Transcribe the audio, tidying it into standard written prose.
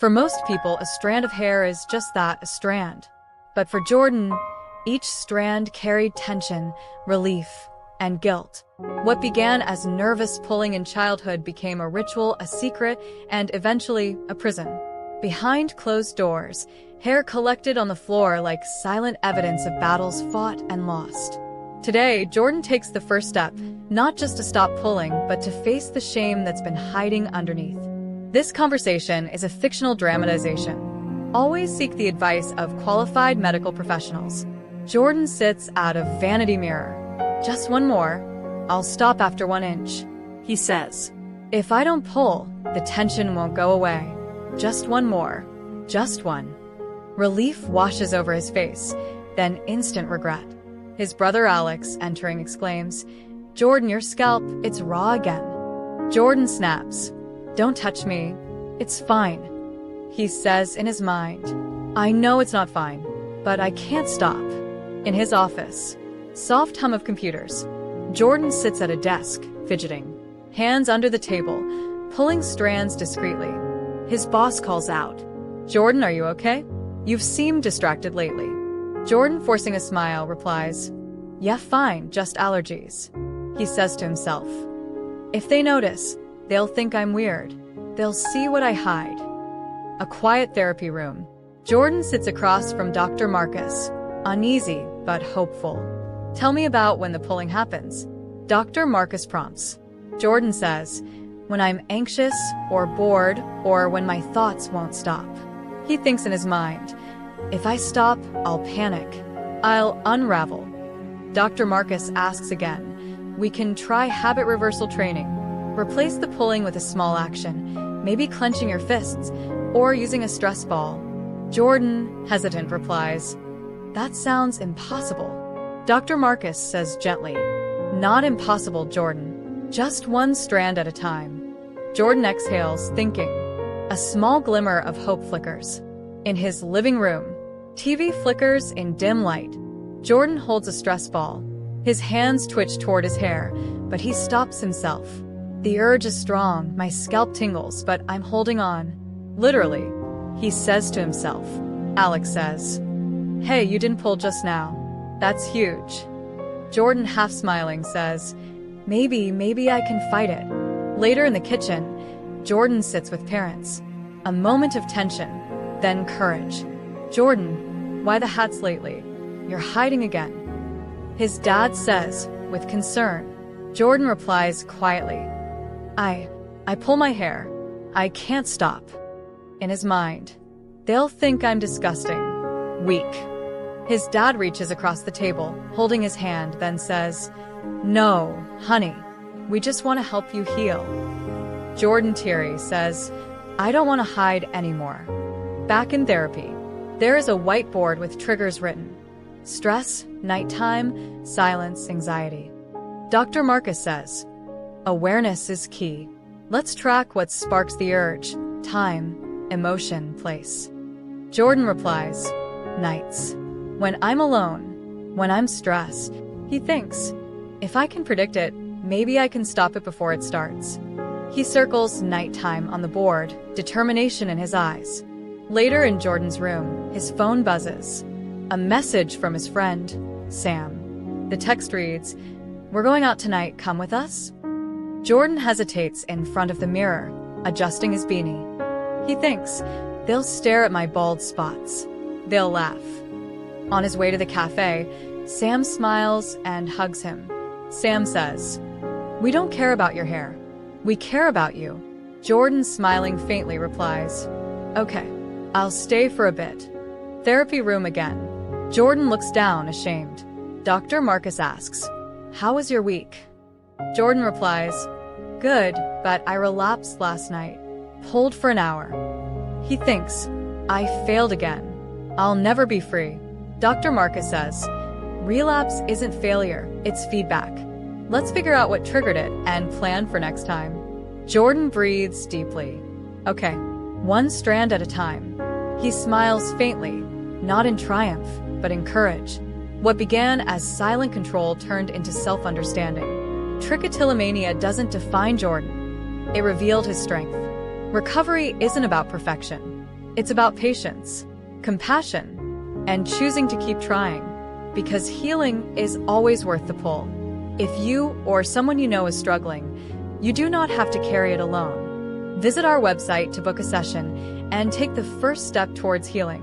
For most people, a strand of hair is just that, a strand. But for Jordan, each strand carried tension, relief, and guilt. What began as nervous pulling in childhood became a ritual, a secret, and eventually a prison. Behind closed doors, hair collected on the floor like silent evidence of battles fought and lost. Today, Jordan takes the first step, not just to stop pulling, but to face the shame that's been hiding underneath. This conversation is a fictional dramatization. Always seek the advice of qualified medical professionals. Jordan sits out of vanity mirror. Just one more. I'll stop after 1 inch. He says, if I don't pull, the tension won't go away. Just one more. Just one. Relief washes over his face, then instant regret. His brother Alex, entering, exclaims, Jordan, your scalp, it's raw again. Jordan snaps. Don't touch me. It's fine. He says in his mind, I know it's not fine, but I can't stop. In his office, soft hum of computers. Jordan sits at a desk, fidgeting, hands under the table, pulling strands discreetly. His boss calls out, Jordan, are you okay? You've seemed distracted lately. Jordan, forcing a smile, replies, yeah, fine, just allergies. He says to himself, if they notice, they'll think I'm weird. They'll see what I hide. A quiet therapy room. Jordan sits across from Dr. Marcus, uneasy but hopeful. Tell me about when the pulling happens. Dr. Marcus prompts. Jordan says, when I'm anxious or bored or when my thoughts won't stop. He thinks in his mind, if I stop, I'll panic. I'll unravel. Dr. Marcus asks again, we can try habit reversal training. Replace the pulling with a small action, maybe clenching your fists or using a stress ball. Jordan, hesitant, replies, that sounds impossible. Dr. Marcus says gently, not impossible, Jordan. Just one strand at a time. Jordan exhales, thinking. A small glimmer of hope flickers. In his living room, TV flickers in dim light. Jordan holds a stress ball. His hands twitch toward his hair, but he stops himself. The urge is strong, my scalp tingles, but I'm holding on. Literally, he says to himself. Alex says, hey, you didn't pull just now. That's huge. Jordan, half smiling, says, maybe I can fight it. Later in the kitchen, Jordan sits with parents. A moment of tension, then courage. Jordan, why the hats lately? You're hiding again. His dad says, with concern. Jordan replies quietly, I pull my hair. I can't stop. In his mind, they'll think I'm disgusting, weak. His dad reaches across the table, holding his hand, then says, no, honey, we just want to help you heal. Jordan, teary, says, I don't want to hide anymore. Back in therapy, there is a whiteboard with triggers written. Stress, nighttime, silence, anxiety. Dr. Marcus says, awareness is key. Let's track what sparks the urge, time, emotion, place. Jordan replies, nights. When I'm alone, when I'm stressed, he thinks, if I can predict it, maybe I can stop it before it starts. He circles nighttime on the board, determination in his eyes. Later in Jordan's room, his phone buzzes. A message from his friend, Sam. The text reads, we're going out tonight, come with us? Jordan hesitates in front of the mirror, adjusting his beanie. He thinks, they'll stare at my bald spots. They'll laugh. On his way to the cafe, Sam smiles and hugs him. Sam says, we don't care about your hair. We care about you. Jordan, smiling faintly, replies, okay, I'll stay for a bit. Therapy room again. Jordan looks down, ashamed. Dr. Marcus asks, how was your week? Jordan replies, good, but I relapsed last night. Pulled for an hour. He thinks, I failed again. I'll never be free. Dr. Marcus says, relapse isn't failure, it's feedback. Let's figure out what triggered it and plan for next time. Jordan breathes deeply. Okay, one strand at a time. He smiles faintly, not in triumph, but in courage. What began as silent control turned into self-understanding. Trichotillomania doesn't define Jordan. It revealed his strength. Recovery isn't about perfection. It's about patience, compassion, and choosing to keep trying, because healing is always worth the pull. If you or someone you know is struggling, you do not have to carry it alone. Visit our website to book a session and take the first step towards healing.